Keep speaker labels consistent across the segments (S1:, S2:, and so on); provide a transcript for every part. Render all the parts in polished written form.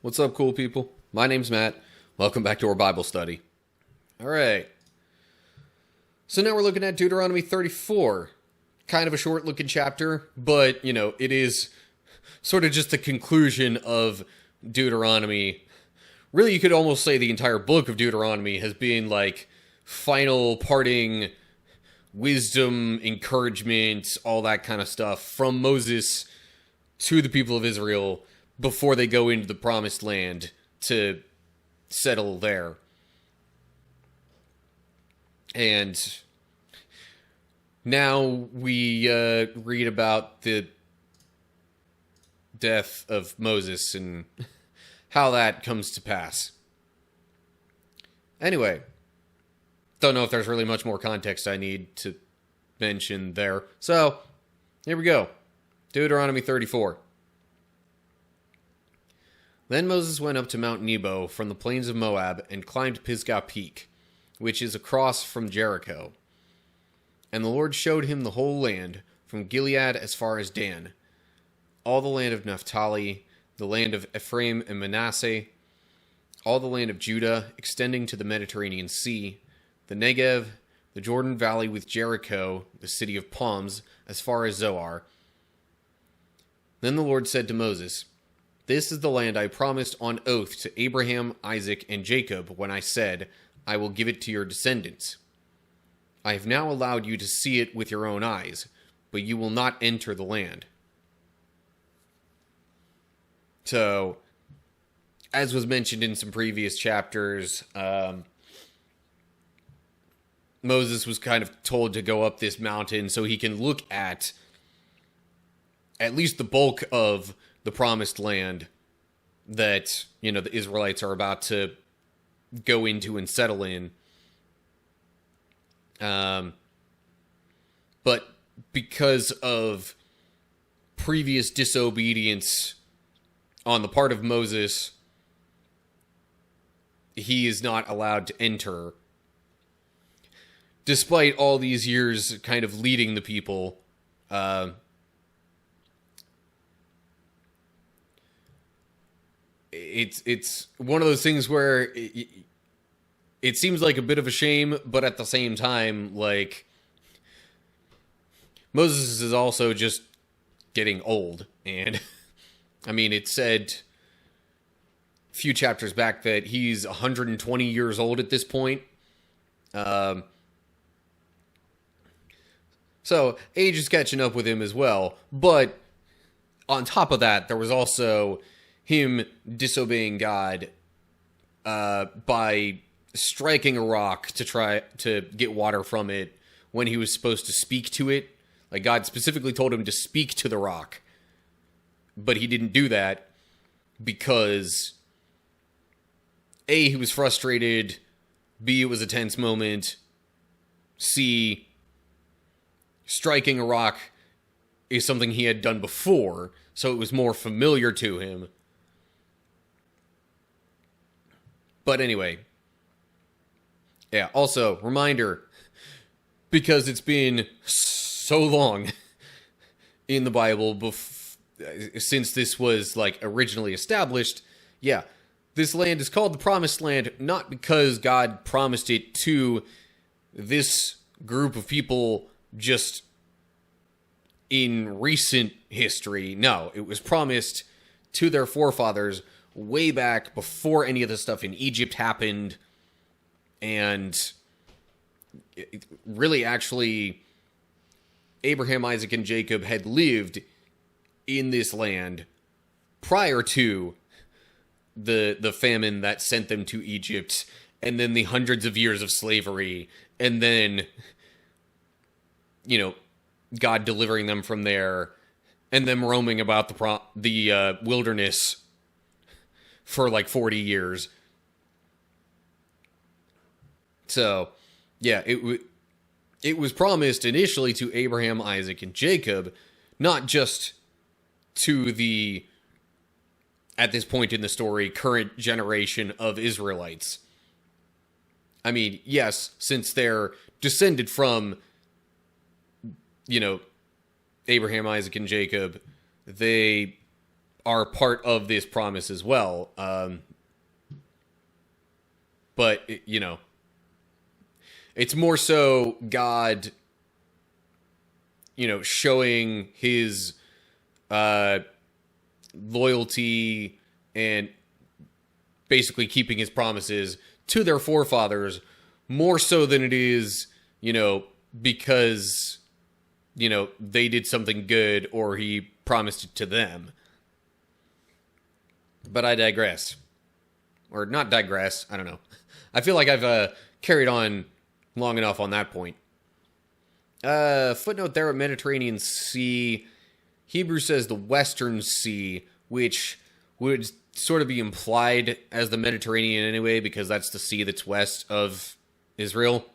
S1: What's up, cool people? My name's Matt. Welcome back to our Bible study. Alright. So now we're looking at Deuteronomy 34. Kind of a short-looking chapter, but, it is sort of just the conclusion of Deuteronomy. Really, you could almost say the entire book of Deuteronomy has been, final parting wisdom, encouragement, all that kind of stuff from Moses to the people of Israel before they go into the promised land to settle there. And now we read about the death of Moses and how that comes to pass. Anyway, don't know if there's really much more context I need to mention there. So, here we go. Deuteronomy 34. Then Moses went up to Mount Nebo from the plains of Moab and climbed Pisgah Peak, which is across from Jericho. And the Lord showed him the whole land, from Gilead as far as Dan, all the land of Naphtali, the land of Ephraim and Manasseh, all the land of Judah, extending to the Mediterranean Sea, the Negev, the Jordan Valley with Jericho, the city of palms, as far as Zoar. Then the Lord said to Moses, "This is the land I promised on oath to Abraham, Isaac, and Jacob when I said, I will give it to your descendants. I have now allowed you to see it with your own eyes, but you will not enter the land." So, as was mentioned in some previous chapters, Moses was kind of told to go up this mountain so he can look at least the bulk of the promised land that, the Israelites are about to go into and settle in. But because of previous disobedience on the part of Moses, he is not allowed to enter. Despite all these years kind of leading the people, it's one of those things where it seems like a bit of a shame, but at the same time, Moses is also just getting old. And, it said a few chapters back that he's 120 years old at this point. So, age is catching up with him as well. But, on top of that, there was also him disobeying God by striking a rock to try to get water from it when he was supposed to speak to it. God specifically told him to speak to the rock, but he didn't do that because A, he was frustrated, B, it was a tense moment, C, striking a rock is something he had done before, so it was more familiar to him. But anyway, yeah, also, reminder, because it's been so long in the Bible since this was, originally established, yeah, this land is called the Promised Land not because God promised it to this group of people just in recent history. No, it was promised to their forefathers way back before any of the stuff in Egypt happened. And really, actually, Abraham, Isaac, and Jacob had lived in this land prior to the famine that sent them to Egypt, and then the hundreds of years of slavery, and then, God delivering them from there, and them roaming about the wilderness for 40 years. So, yeah, it was promised initially to Abraham, Isaac, and Jacob, not just to the, at this point in the story, current generation of Israelites. Yes, since they're descended from, Abraham, Isaac, and Jacob, they are part of this promise as well. But, it's more so God, showing his loyalty and basically keeping his promises to their forefathers more so than it is, because, they did something good or he promised it to them. But I digress. Or not digress, I don't know. I feel like I've carried on long enough on that point. Footnote there at Mediterranean Sea. Hebrew says the Western Sea, which would sort of be implied as the Mediterranean anyway, because that's the sea that's west of Israel.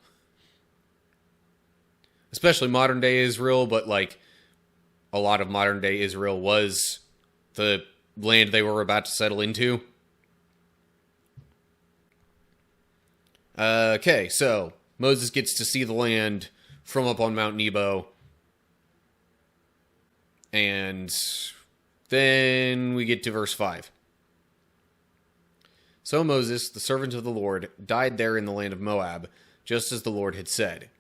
S1: Especially modern day Israel, but like a lot of modern day Israel was the land they were about to settle into. Okay, so Moses gets to see the land from up on Mount Nebo. And then we get to verse 5. So Moses, the servant of the Lord, died there in the land of Moab, just as the Lord had said.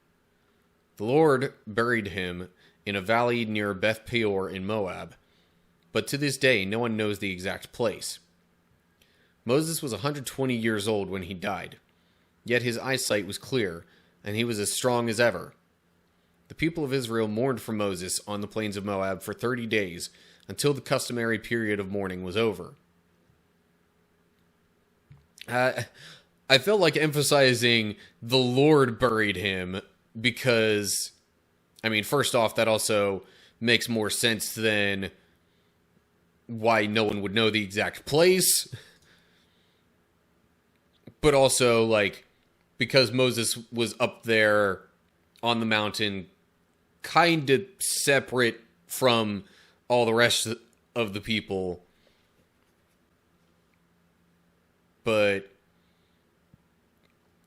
S1: The Lord buried him in a valley near Beth Peor in Moab, but to this day no one knows the exact place. Moses was 120 years old when he died, yet his eyesight was clear, and he was as strong as ever. The people of Israel mourned for Moses on the plains of Moab for 30 days, until the customary period of mourning was over. I felt like emphasizing the Lord buried him because, first off, that also makes more sense than why no one would know the exact place. But also, because Moses was up there on the mountain, kind of separate from all the rest of the people. But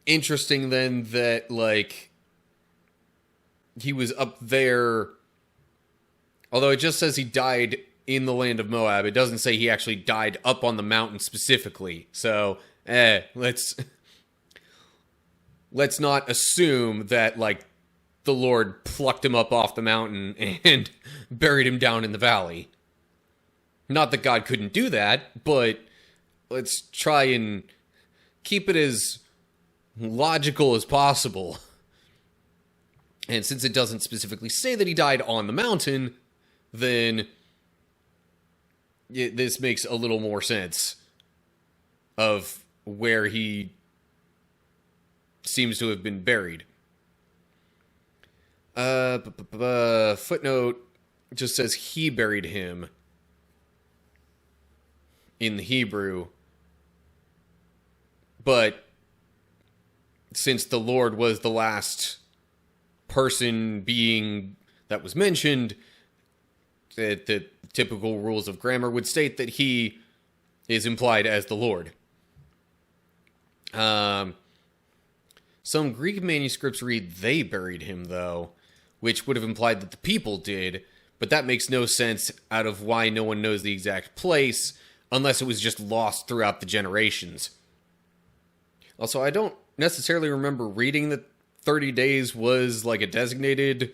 S1: interesting then that, he was up there, although it just says he died in the land of Moab. It doesn't say he actually died up on the mountain specifically. So, let's not assume that, the Lord plucked him up off the mountain and buried him down in the valley. Not that God couldn't do that, but let's try and keep it as logical as possible. And since it doesn't specifically say that he died on the mountain, then this makes a little more sense of where he seems to have been buried. Footnote just says he buried him in the Hebrew. But since the Lord was the last person being that was mentioned, the typical rules of grammar would state that he is implied as the Lord. Some Greek manuscripts read they buried him, though, which would have implied that the people did, but that makes no sense out of why no one knows the exact place, unless it was just lost throughout the generations. Also, I don't necessarily remember reading that 30 days was a designated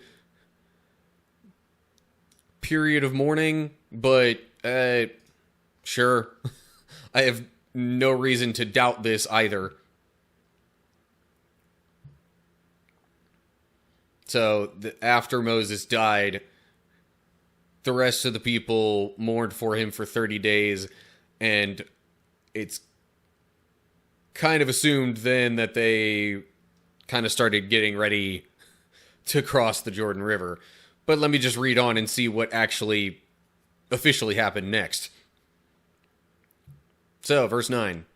S1: period of mourning, but sure. I have no reason to doubt this either. So, after Moses died, the rest of the people mourned for him for 30 days, and it's kind of assumed then that they kind of started getting ready to cross the Jordan River. But let me just read on and see what actually officially happened next. So, verse 9.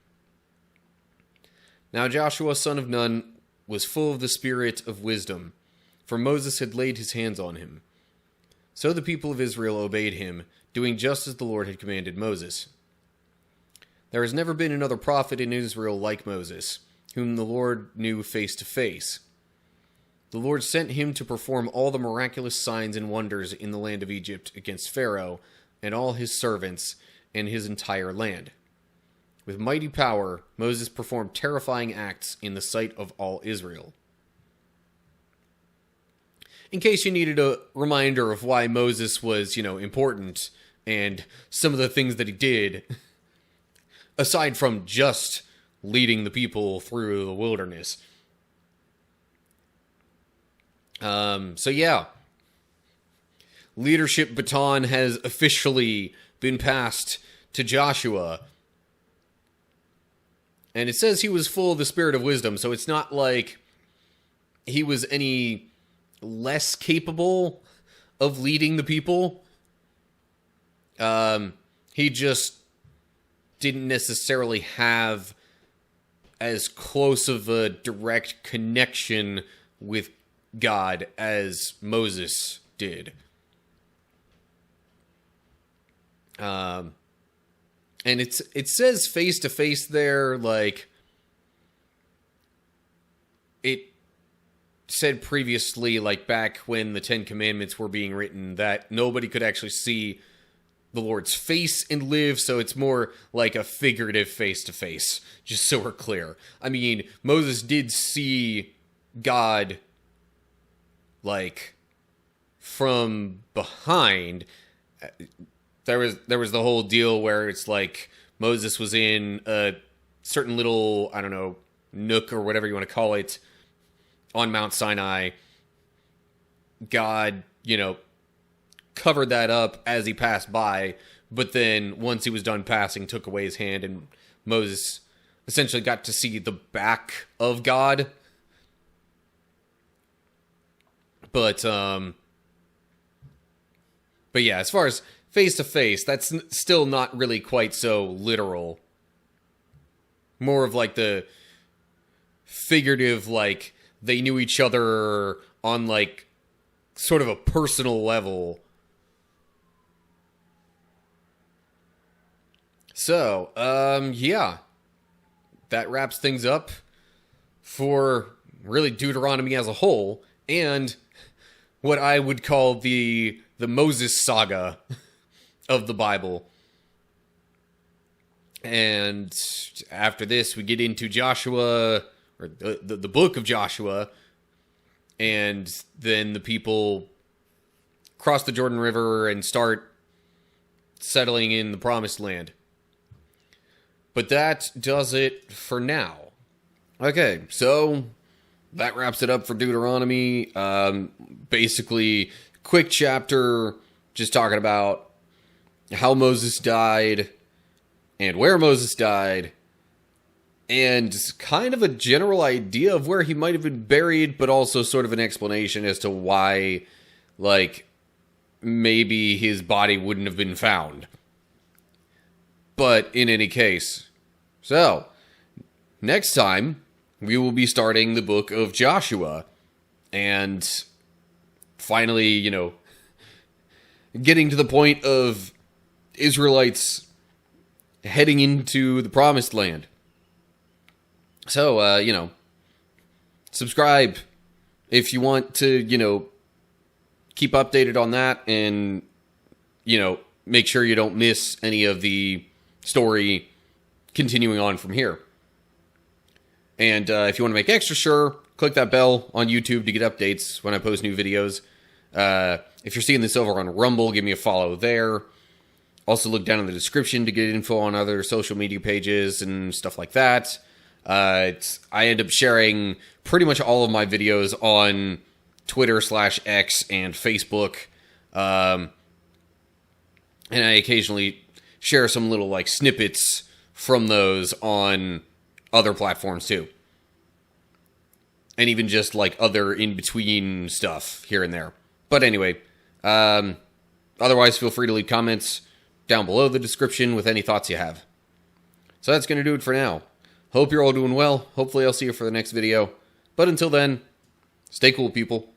S1: Now Joshua, son of Nun, was full of the spirit of wisdom, for Moses had laid his hands on him. So the people of Israel obeyed him, doing just as the Lord had commanded Moses. There has never been another prophet in Israel like Moses, whom the Lord knew face to face. The Lord sent him to perform all the miraculous signs and wonders in the land of Egypt against Pharaoh and all his servants, and his entire land. With mighty power, Moses performed terrifying acts in the sight of all Israel. In case you needed a reminder of why Moses was, important, and some of the things that he did, aside from just leading the people through the wilderness. So yeah, leadership baton has officially been passed to Joshua. And it says he was full of the spirit of wisdom, so it's not like he was any less capable of leading the people. He just didn't necessarily have as close of a direct connection with God as Moses did. And it says face to face there, like it said previously, like back when the Ten Commandments were being written, that nobody could actually see the Lord's face and live, so it's more like a figurative face to face, just so we're clear. I mean, Moses did see God, like, from behind. There was the whole deal where it's like Moses was in a certain little, I don't know, nook or whatever you want to call it on Mount Sinai. God, covered that up as he passed by, but then once he was done passing, took away his hand, and Moses essentially got to see the back of God. But yeah, as far as face to face, that's still not really quite so literal. More of like the figurative, like they knew each other on like sort of a personal level. So, yeah, that wraps things up for really Deuteronomy as a whole, and what I would call the Moses saga of the Bible. And after this, we get into Joshua, or the book of Joshua, and then the people cross the Jordan River and start settling in the Promised Land. But that does it for now. Okay, so that wraps it up for Deuteronomy. Basically, quick chapter, just talking about how Moses died and where Moses died, and kind of a general idea of where he might have been buried, but also sort of an explanation as to why, like, maybe his body wouldn't have been found. But in any case, so next time we will be starting the book of Joshua and finally, getting to the point of Israelites heading into the Promised Land. So, subscribe if you want to, keep updated on that and, make sure you don't miss any of the story continuing on from here. And if you want to make extra sure, click that bell on YouTube to get updates when I post new videos. If you're seeing this over on Rumble, give me a follow there. Also look down in the description to get info on other social media pages and stuff like that. I end up sharing pretty much all of my videos on Twitter/X and Facebook. And I occasionally share some little like snippets from those on other platforms too. And even just like other in-between stuff here and there. But anyway, otherwise feel free to leave comments down below the description with any thoughts you have. So that's going to do it for now. Hope you're all doing well. Hopefully I'll see you for the next video. But until then, stay cool, people.